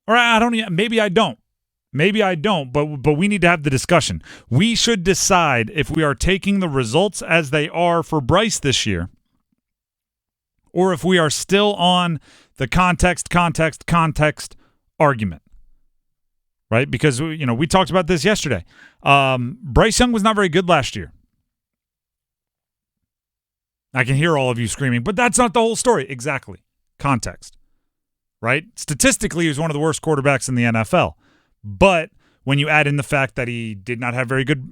Or I don't. Maybe I don't. Maybe I don't. But we need to have the discussion. We should decide if we are taking the results as they are for Bryce this year, or if we are still on the context argument. Right? Because we talked about this yesterday. Bryce Young was not very good last year. I can hear all of you screaming, but that's not the whole story. Exactly. Context. Right? Statistically, he was one of the worst quarterbacks in the NFL. But when you add in the fact that he did not have very good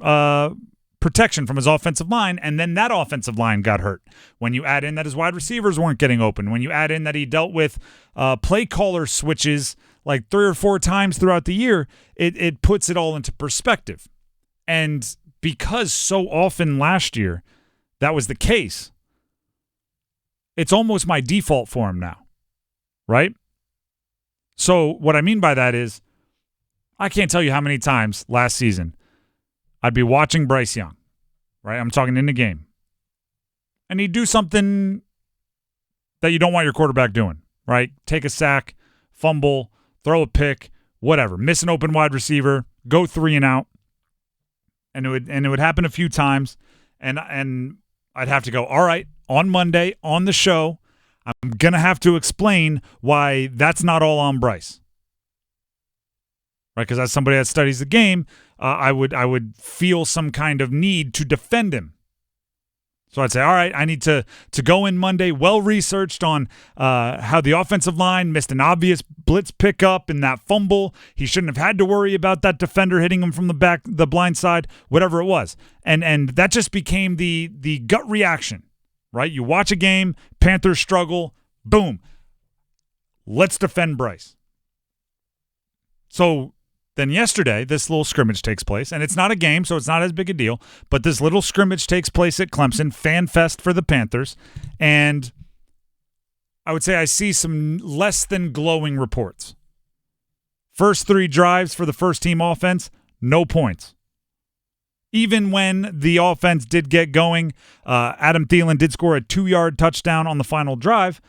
protection from his offensive line, and then that offensive line got hurt. When you add in that his wide receivers weren't getting open. When you add in that he dealt with play caller switches like 3 or 4 times throughout the year, it puts it all into perspective. And because so often last year that was the case, it's almost my default for him now, right? So what I mean by that is I can't tell you how many times last season I'd be watching Bryce Young, right? I'm talking in the game. And he'd do something that you don't want your quarterback doing, right? Take a sack, fumble, throw a pick, whatever. Miss an open wide receiver, go 3 and out. And it would happen a few times. And I'd have to go, all right, on Monday, on the show, I'm going to have to explain why that's not all on Bryce. Right? Because as somebody that studies the game, I would feel some kind of need to defend him. So I'd say, all right, I need to go in Monday well-researched on how the offensive line missed an obvious blitz pickup and that fumble. He shouldn't have had to worry about that defender hitting him from the back, the blind side, whatever it was. And that just became the gut reaction, right? You watch a game, Panthers struggle, boom. Let's defend Bryce. So then yesterday, this little scrimmage takes place, and it's not a game, so it's not as big a deal, but this little scrimmage takes place at Clemson, fan fest for the Panthers, and I would say I see some less than glowing reports. First 3 drives for the first-team offense, no points. Even when the offense did get going, Adam Thielen did score a 2-yard touchdown on the final drive.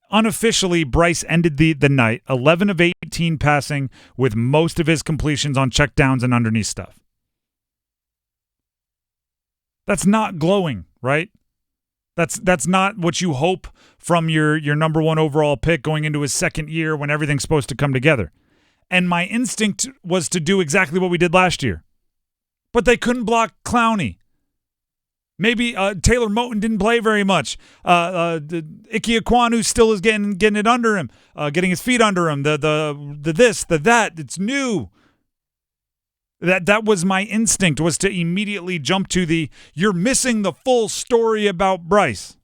Unofficially, Bryce ended the night 11 of 18 passing with most of his completions on checkdowns and underneath stuff. That's not glowing, right? That's not what you hope from your number 1 overall pick going into his second year when everything's supposed to come together. And my instinct was to do exactly what we did last year. But they couldn't block Clowney. Maybe Taylor Moton didn't play very much. Ike Ekwonu still is getting it under him, getting his feet under him. The this, the that. It's new. That was my instinct, was to immediately jump to the you're missing the full story about Bryce.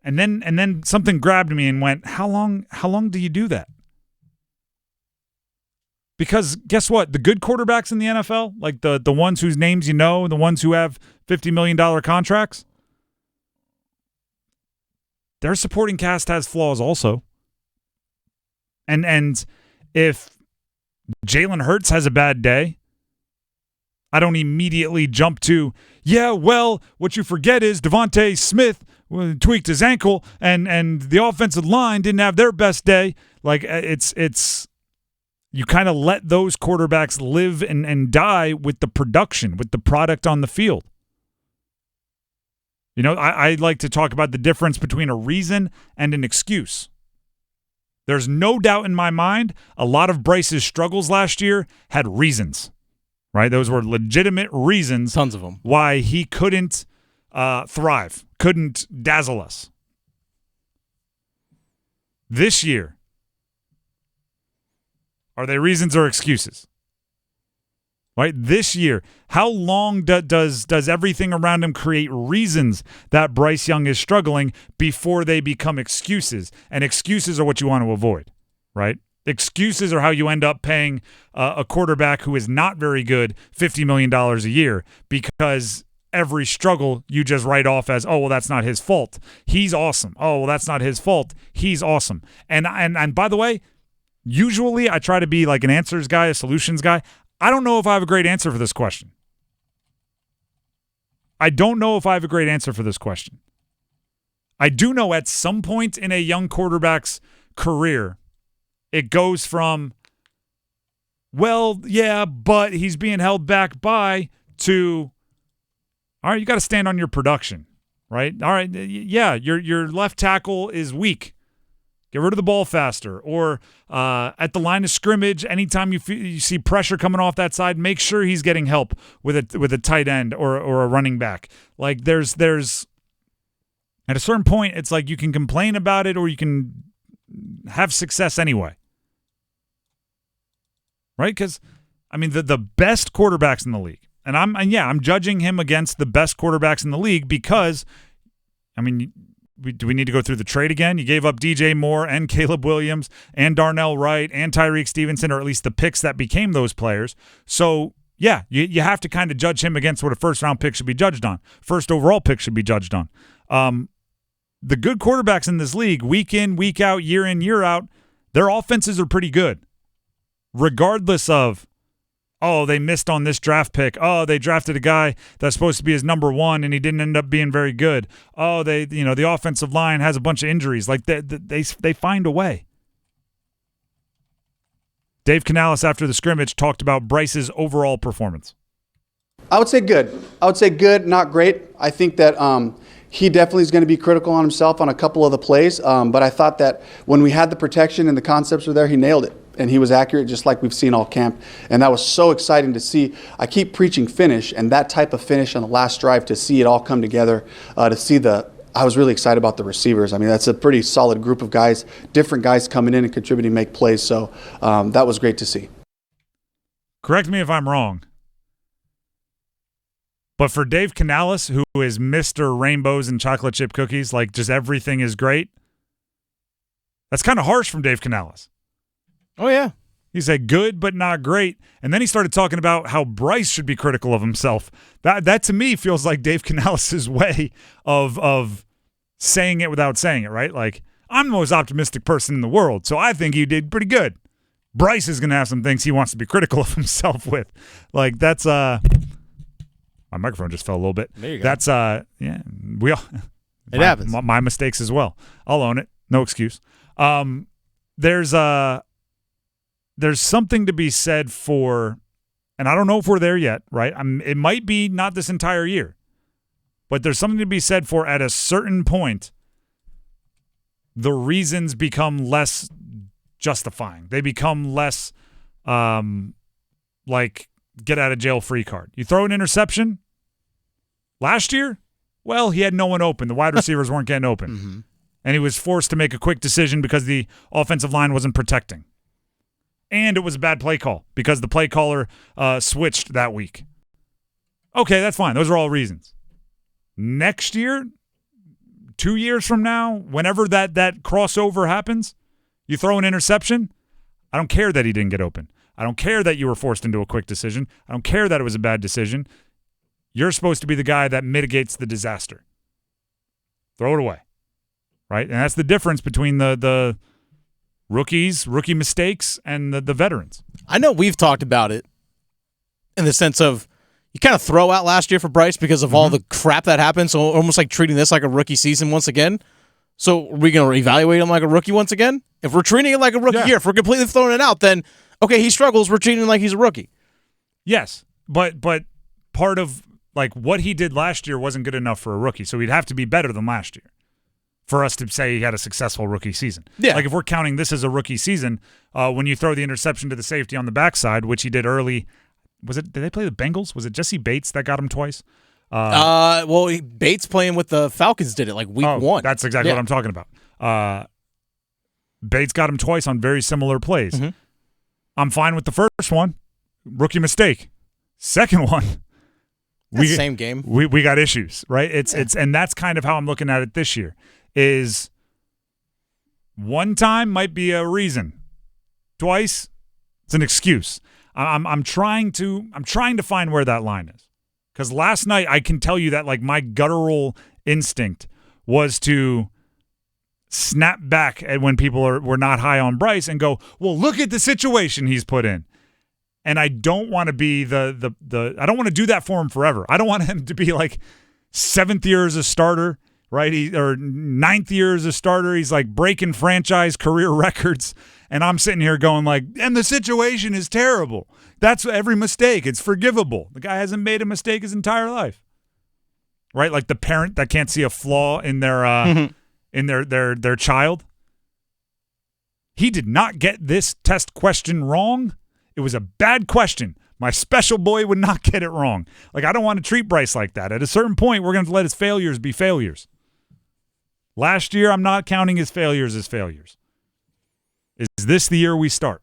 And then something grabbed me and went, how long do you do that? Because guess what? The good quarterbacks in the NFL, like the ones whose names you know, the ones who have $50 million contracts, their supporting cast has flaws also. And if Jalen Hurts has a bad day, I don't immediately jump to, yeah, well, what you forget is Devontae Smith tweaked his ankle and the offensive line didn't have their best day. Like it's you kind of let those quarterbacks live and die with the production, with the product on the field. You know, I like to talk about the difference between a reason and an excuse. There's no doubt in my mind a lot of Bryce's struggles last year had reasons, right? Those were legitimate reasons. Tons of them. Why he couldn't thrive, couldn't dazzle us. This year, are they reasons or excuses? Right? This year, how long does everything around him create reasons that Bryce Young is struggling before they become excuses? And excuses are what you want to avoid, right? Excuses are how you end up paying a quarterback who is not very good $50 million a year because every struggle you just write off as, oh, well, that's not his fault. He's awesome. Oh, well, that's not his fault. He's awesome. And by the way, usually I try to be like an answers guy, a solutions guy. I don't know if I have a great answer for this question. I I do know at some point in a young quarterback's career, it goes from, well, yeah, but he's being held back by, to, all right, you got to stand on your production, right? All right, yeah, your left tackle is weak. Get rid of the ball faster. Or at the line of scrimmage, anytime you see pressure coming off that side, make sure he's getting help with a tight end or a running back. Like there's at a certain point, it's like you can complain about it or you can have success anyway. Right? Because, I mean, the best quarterbacks in the league, and I'm judging him against the best quarterbacks in the league because, I mean, do we need to go through the trade again? You gave up DJ Moore and Caleb Williams and Darnell Wright and Tyreek Stevenson, or at least the picks that became those players. So, yeah, you have to kind of judge him against what a first-round pick should be judged on. First overall pick should be judged on. The good quarterbacks in this league, week in, week out, year in, year out, their offenses are pretty good. Regardless of, oh, they missed on this draft pick. Oh, they drafted a guy that's supposed to be his number one and he didn't end up being very good. Oh, the offensive line has a bunch of injuries. Like they find a way. Dave Canales after the scrimmage talked about Bryce's overall performance. I would say good, not great. I think that he definitely is going to be critical on himself on a couple of the plays. But I thought that when we had the protection and the concepts were there, he nailed it. And he was accurate just like we've seen all camp. And that was so exciting to see. I keep preaching finish, and that type of finish on the last drive, to see it all come together, I was really excited about the receivers. I mean, that's a pretty solid group of guys, different guys coming in and contributing, make plays. So that was great to see. Correct me if I'm wrong, but for Dave Canales, who is Mr. Rainbows and Chocolate Chip Cookies, like just everything is great, that's kind of harsh from Dave Canales. Oh, yeah. He said good but not great, and then he started talking about how Bryce should be critical of himself. That to me feels like Dave Canales' way of saying it without saying it, right? Like, I'm the most optimistic person in the world, so I think you did pretty good. Bryce is going to have some things he wants to be critical of himself with. Like, that's my microphone just fell a little bit. There you go. That's we all it happens. My mistakes as well. I'll own it. No excuse. There's something to be said for, and I don't know if we're there yet, right? It might be not this entire year, but there's something to be said for at a certain point, the reasons become less justifying. They become less like get out of jail free card. You throw an interception last year, well, he had no one open. The wide receivers weren't getting open. Mm-hmm. And he was forced to make a quick decision because the offensive line wasn't protecting. And it was a bad play call because the play caller switched that week. Okay, that's fine. Those are all reasons. Next year, 2 years from now, whenever that crossover happens, you throw an interception, I don't care that he didn't get open. I don't care that you were forced into a quick decision. I don't care that it was a bad decision. You're supposed to be the guy that mitigates the disaster. Throw it away. Right? And that's the difference between the rookie mistakes, and the veterans. I know we've talked about it in the sense of you kind of throw out last year for Bryce because of all the crap that happened, so almost like treating this like a rookie season once again. So are we going to evaluate him like a rookie once again? If we're treating it like a rookie year, if we're completely throwing it out, then, okay, he struggles, we're treating him like he's a rookie. Yes, but part of like what he did last year wasn't good enough for a rookie, so he'd have to be better than last year for us to say he had a successful rookie season. Yeah. Like if we're counting this as a rookie season, when you throw the interception to the safety on the backside, which he did early, did they play the Bengals? Was it Jesse Bates that got him twice? Bates playing with the Falcons did it like week one. That's exactly what I'm talking about. Bates got him twice on very similar plays. Mm-hmm. I'm fine with the first one. Rookie mistake. Second one. Same game. We got issues, right? It's and that's kind of how I'm looking at it this year. Is one time might be a reason. Twice, it's an excuse. I'm trying to find where that line is. Because last night I can tell you that like my guttural instinct was to snap back at when people were not high on Bryce and go, well, look at the situation he's put in. And I don't want to be I don't want to do that for him forever. I don't want him to be like 7th year as a starter, right? Or 9th year as a starter. He's like breaking franchise career records. And I'm sitting here going like, and the situation is terrible. That's every mistake. It's forgivable. The guy hasn't made a mistake his entire life. Right? Like the parent that can't see a flaw in their in their child. He did not get this test question wrong. It was a bad question. My special boy would not get it wrong. Like, I don't want to treat Bryce like that. At a certain point, we're going to let his failures be failures. Last year, I'm not counting his failures as failures. Is this the year we start?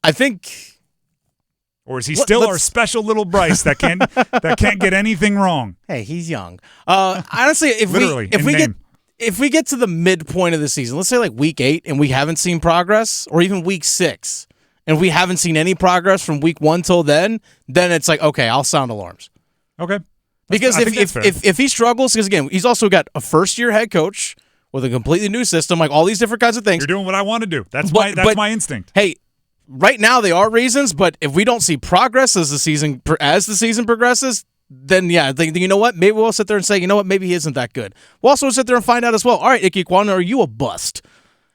I think, or is he still our special little Bryce that can't get anything wrong? Hey, he's young. Honestly, if we get to the midpoint of the season, let's say like week 8, and we haven't seen progress, or even week 6, and we haven't seen any progress from week 1 till then it's like, okay, I'll sound alarms. Okay. Because if he struggles, because again, he's also got a first-year head coach with a completely new system, like all these different kinds of things. You're doing what I want to do. That's my instinct. Hey, right now they are reasons, but if we don't see progress as the season progresses, then yeah, you know what? Maybe we'll sit there and say, you know what? Maybe he isn't that good. We'll also sit there and find out as well. All right, Ike Ekwonu, are you a bust?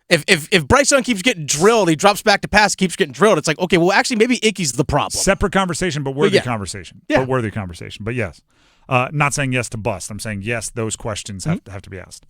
If Bryce Young keeps getting drilled, he drops back to pass, keeps getting drilled. It's like, okay, well, actually, maybe Ike's the problem. Separate conversation, but worthy conversation. Yeah. But worthy conversation. But yes, not saying yes to bust. I'm saying yes, those questions have to be asked.